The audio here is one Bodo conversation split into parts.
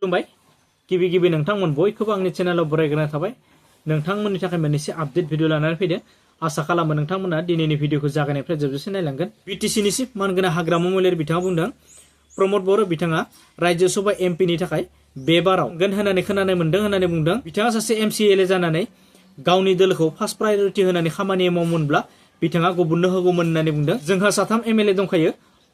खुलुमबाय गिबि गिबि नोंथांमोन बयखौबो आंनि चेनेलाव बरायग्रोनाय थाबाय नोंथांमोननि थाखाय मोनसे आपडेट भिडिअ लानानै फैदों आसा खालामो नोंथांमोना दिनैनि भिडिअखौ जागायनायनिफ्राय जोबजासिम नायलांगोन बिटिसिनि चिफ मानगोनां हाग्रामा महिलारि बिथाङा बुंदों प्रमद बर' बिथाङा राज्य सभा एमपिनि थाखाय बे बाराव गोन होनानै खोनानो मोनदों होननानै बुंदों बिथाङा सासे एमसिएलए जानानै गावनि दोलोखौ फार्स्ट प्रायोरिटी होनानै खामानि मावोमोनब्ला बिथाङा गुबुननो होगौमोन होननानै बुंदों जोंहा साथाम एमएलए दंखायो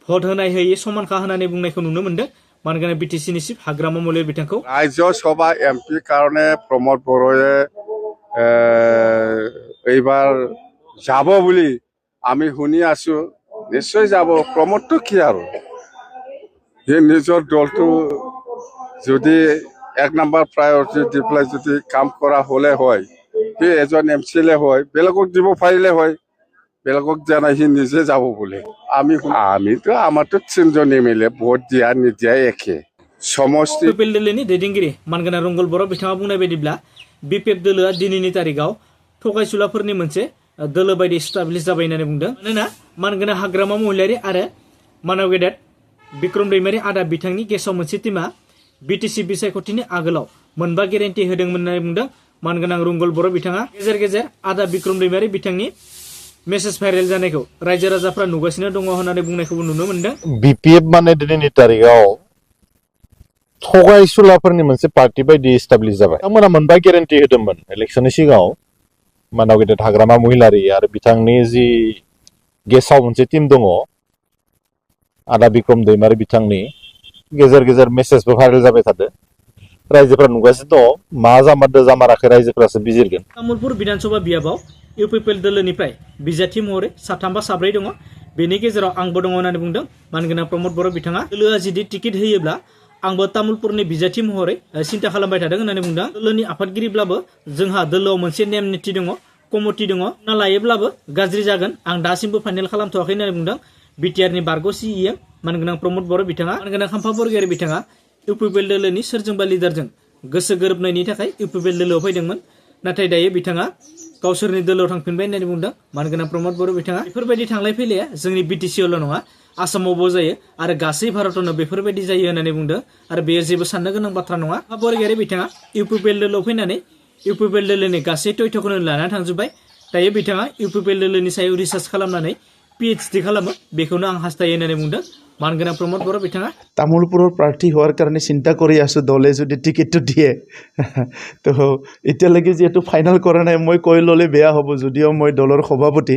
भट होनाय होयै समानखा होननानै बुंनायखौ नुनो मोनदों मानगोनां बिटिसिनि चिफ हाग्रामा महिलारि बिथांखौ राज्य सभा एमपি कारण प्रमोद बर'য়ে এইবাৰ যাব বুলি আমি শুনি আছো নিশ্চয় যাব প্ৰমোদটো কি আৰু যে নিজৰ দলটো যদি এক নম্বৰ প্ৰায়োৰিটি দি পেলাই যদি কাম কৰা হলে হয় সি এজন এমচিএলএ হয় বেলেগক দিব পাৰিলে হয় বেলেগক জানাই সি নিজে যাব বুলি আমিতো আমাৰতো তিনজন এমএলএ ভোট দিয়া নিদিয়া একে সমষ্টি पिपिएल दोलोनि दैदेनगिरि मानगोनां रंगल बर' बिथाङा बुंनाय बायदिब्ला बिपिएफ दोलोआ दिनैनि तारिखआव थगायसुलाफोरनि मोनसे दोलो बायदि स्टाब्लिश जाबाय होननानै बुंदों मानोना मानगोनां हाग्रामा महिलारि आरो मानव गेदेर बिक्रम दैमारि आदा बिथांनि गेसाव मोनसे टीमा बिटिसि बिसायख'थिनि आगोलाव मोनबा गेरेन्टि होदोंमोन होननानै बुंदों मानगोनां रंगल बर' बिथाङा गेजेर गेजेर आदा बिक्रम दैमारि बिथांनि मेसेज भाइरेल जानायखौ रायजो राजाफ्रा नुगासिनो दङ होननानै बुंनायखौबो नुनो मोनदों बिपिएफ माने दिनैनि तारिखआव थगायसुलाफोरनि मोनसे पार्टी बायदि एस्टाब्लिश जाबाय बिथांमोना मोनबा गेरेन्टि होदोंमोन इलेक्शननि सिगाङाव मानव गेदेर हाग्रामा महिलारि आरो बिथांनि जि गेसाव मोनसे टीम दङ आदा बिक्रम दैमारि बिथांनि गेजेर गेजेर मेसेजबो भाइरेल जाबाय थादों रायजोफ्रा नुगासिनो दङ मा जामारदो जामाराखै रायजोफ्रासो बिजिरगोन तामुलपुर विधानसभा बियाबाव इउपिपिएल दोलोनिफ्राय बिजाथि महरै साथाम बा साब्रै दङ बेनि गेजेराव आंबो दङ होननानै बुंदों मानगोनां प्रमद बर' बिथाङा दोलोआ जुदि टिकेट होयोब्ला आंबो तामुलपुरनि बिजाथि महरै सिन्था खालामबाय थादों होननानै बुंदों दोलोनि आफादगिरिब्लाबो जोंहा दोलोआव मोनसे नेम निति दङ कमिटि दङ ना लायोब्लाबो गाज्रि जागोन आं दासिमबो फाइनाल खालामथ'वाखै होननानै बुंदों बिटिआरनि बारग' सिइएम मानगोनां प्रमद बर' बिथाङा मानगोनां खाम्फा बरगयारि बिथाङा इउपिपिएल दोलोनि सोरजोंबा लिडारजों गोसो गोरोबनायनि थाखाय इउपिपिएल दोलोआव फैदोंमोन नाथाय दायो बिथाङा गावसोरनि दोलोआव थांफिनबाय होननानै बुंदों मानगोनां प्रमद बर' बिथाङा बेफोरबायदि थांलाय फैलाया जोंनि बिटिसिआवल' नङा आसामावबो जायो आरो गासै भारतावनो बेफोरबायदि जायो होननानै बुंदों आरो बेयो जेबो साननो गोनां बाथ्रा नङा बरगयारि बिथाङा इउपिपिएल दोलोआव फैनानै इउपिपिएल दोलोनि गासै तथ्यखौनो लानानै थांजोब्बाय दायो बिथाङा इउपिपिएल दोलोनि सायाव रिसार्च खालामनानै पिएचडि खालामो बेखौनो आं हास्थायो होननानै बुंदों मानगोनां प्रमद बर' बिथाङा তামোলপুৰৰ প্ৰাৰ্থী হোৱাৰ কাৰণে চিন্তা কৰি আছো দলে যদি টিকেটটো দিয়ে তো এতিয়ালৈকে যিহেতু ফাইনেল কৰা নাই মই কৈ ল'লে বেয়া হ'ব যদিও মই দলৰ সভাপতি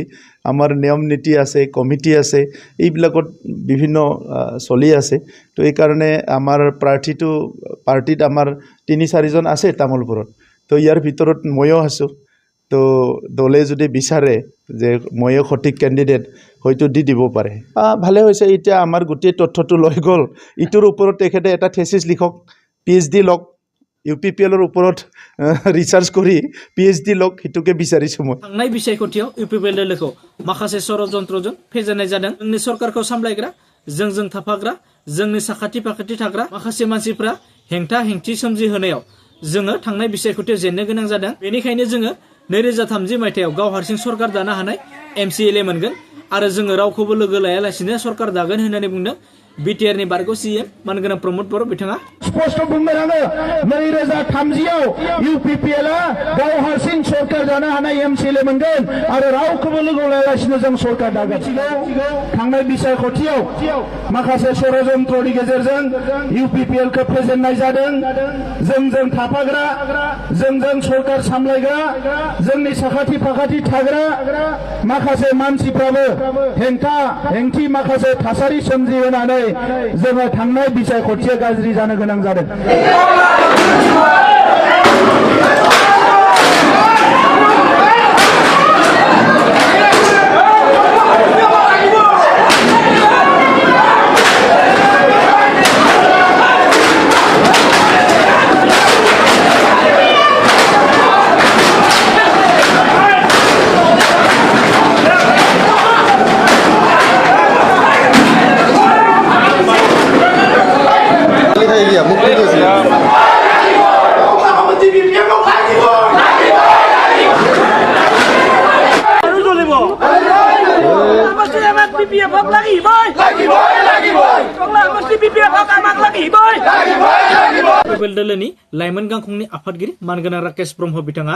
আমাৰ নিয়ম নীতি আছে কমিটি আছে এইবিলাকত বিভিন্ন চলি আছে তো এই কাৰণে আমাৰ পাৰ্টিত আমাৰ ৩-৪জন আছে তামোলপুৰত তো ইয়াৰ ভিতৰত ময়ো আছো তো দলে যদি বিচাৰে যে ময়ো সঠিক কেণ্ডিডেট হয়তো দি দিব পাৰে ভালে হৈছে এতিয়া আমাৰ গোটেই তথ্যটো লৈ গ'ল ইটোৰ ওপৰত তেখেতে এটা থেচিছ লিখক পিএইচডি লওক ইউপিপিএলৰ ওপৰত ৰিচাৰ্চ কৰি পিএইচডি লওক সেইটোকে বিচাৰিছোঁ মই थांनाय बिसायख'थियाव इउपिपिएल दोलोखौ माखासे षड़यन्त्रजों फेजेननाय जादों जोंनि सरकारखौ सामलायग्रा जोंजों थाफाग्रा जोंनि साखाथि फाखाथि थाग्रा माखासे मानसिफ्रा हेंथा हेंथि सोमजिहोनायाव जोङो थांनाय बिसायख'थियाव जेननो गोनां जादों बेनिखायनो जोङो 2030 मायथाइयाव गाव हारसिं सरकार दानो हानाय एमसिएलए मोनगोन आरो जोङो रावखौबो लोगो लायालासिनो सरकार दागोन होननानै बुंदों बिटिआरनि बारग' सिएम मानगोनां प्रमद बर' बिथाङा स्पष्ट बुंबाय आङो 2030आव इउपिपिएलआ गाव हारसिं सरकार दानो हानाय एमसिएलए मोनगोन आरो रावखौबो लोगो लायालासिनो जों सरकार दागोन थांनाय बिसायख'थियाव माखासे षड़यन्त्रनि गेजेरजों इउपिपिएलखौ फेजेननाय जादों जोंजों थाफाग्रा जोंजों सरकार सामलायग्रा जोंनि साखाथि फाखाथि थाग्रा माखासे मानसिफ्राबो हेंथा हेंथि माखासे थासारि सोमजिहोनानै जोङो थांनाय बिसायख'थिया गाज्रि जानो गोनां जादों UPPF লাগিবই टंला मस्ति BPF आमाक লাগিবই UPPL दलोनि लाइमोन गांखंनि आफादगिरि मानगोनां राकेश ब्रह्म बिथाङा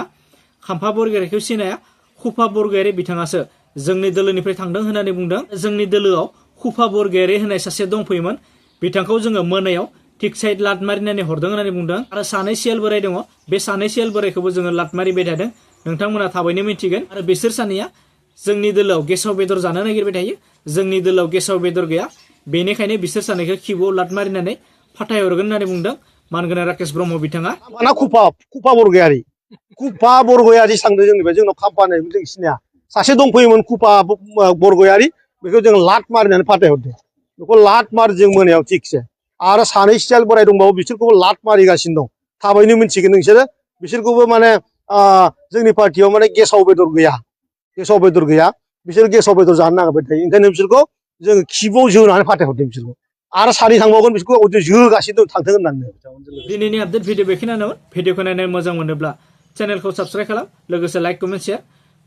खाम्फा बरगयारिखौ सिनाया खुफा बरगयारि बिथाङासो जोंनि दोलोनिफ्राय थांदों होननानै बुंदों जोंनि दोलोआव खुफा बरगयारि होननाय सासे दंफैयोमोन बिथांखौ जोङो मोनायाव थिक साइड लात मारिनानै हरदों होननानै बुंदों आरो सानै सियाल बोराय दङ बे सानै सियाल बोरायखौबो जोङो लात मारिबाय थादों नोंथांमोना थाबैनो मिथिगोन आरो बिसोर सानैया जोंनि दोलोआव गेसाव बेदर जानो नागिरबाय थायो जोंनि दोलोआव गेसाव बेदर गैया बेनिखायनो बिसोर सानैखौ खिबुआव लात मारिनानै फाथायहरगोन होननानै बुंदों मानगोनां राकेश ब्रह्म बिथाङा माना खुफा बरगयारि सांदों जोंनिफ्राय जोंनाव खाम्फानाय जों सिनाया सासे दंफैयोमोन खुफा बरगयारि बेखौ जों लात मारिनानै फाथायहरदों बेखौ लात मार जों मोनायाव थिगसे आरो सानै सियाल बोराय दंबावो बिसोरखौबो लात मारिगासिनो दं थाबैनो मिथिगोन नोंसोरो बिसोरखौबो माने जोंनि पार्टियाव माने गेसाव बेदर गैया बिसोर गेसाव बेदर जानो नागिरबाय थायो ओंखायनो बिसोरखौ जोङो खिबुआव जोनानै फाथायहरदों बिसोरखौ आरो सानै थांबावगोन बिसोरखौ जोगासिनो दं थांथों होननानै दिनैनि आपडेट भिडिअ बेखिनियानोमोन भिडिअखौ नायनो मोजां मोनोब्ला चेनेलखौ साबस्क्राइब खालाम लोगोसे लाइक कमेन्ट शेयार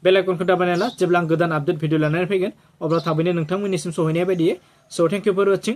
बेल आइकनखौ दाबायना ला जेब्ला आं गोदान आपडेट भिडिअ लानानै फैगोन अब्ला थाबैनो नोंथांमोननिसिम सहैनाय बायदियै स' थेंक इउ फर वाचिं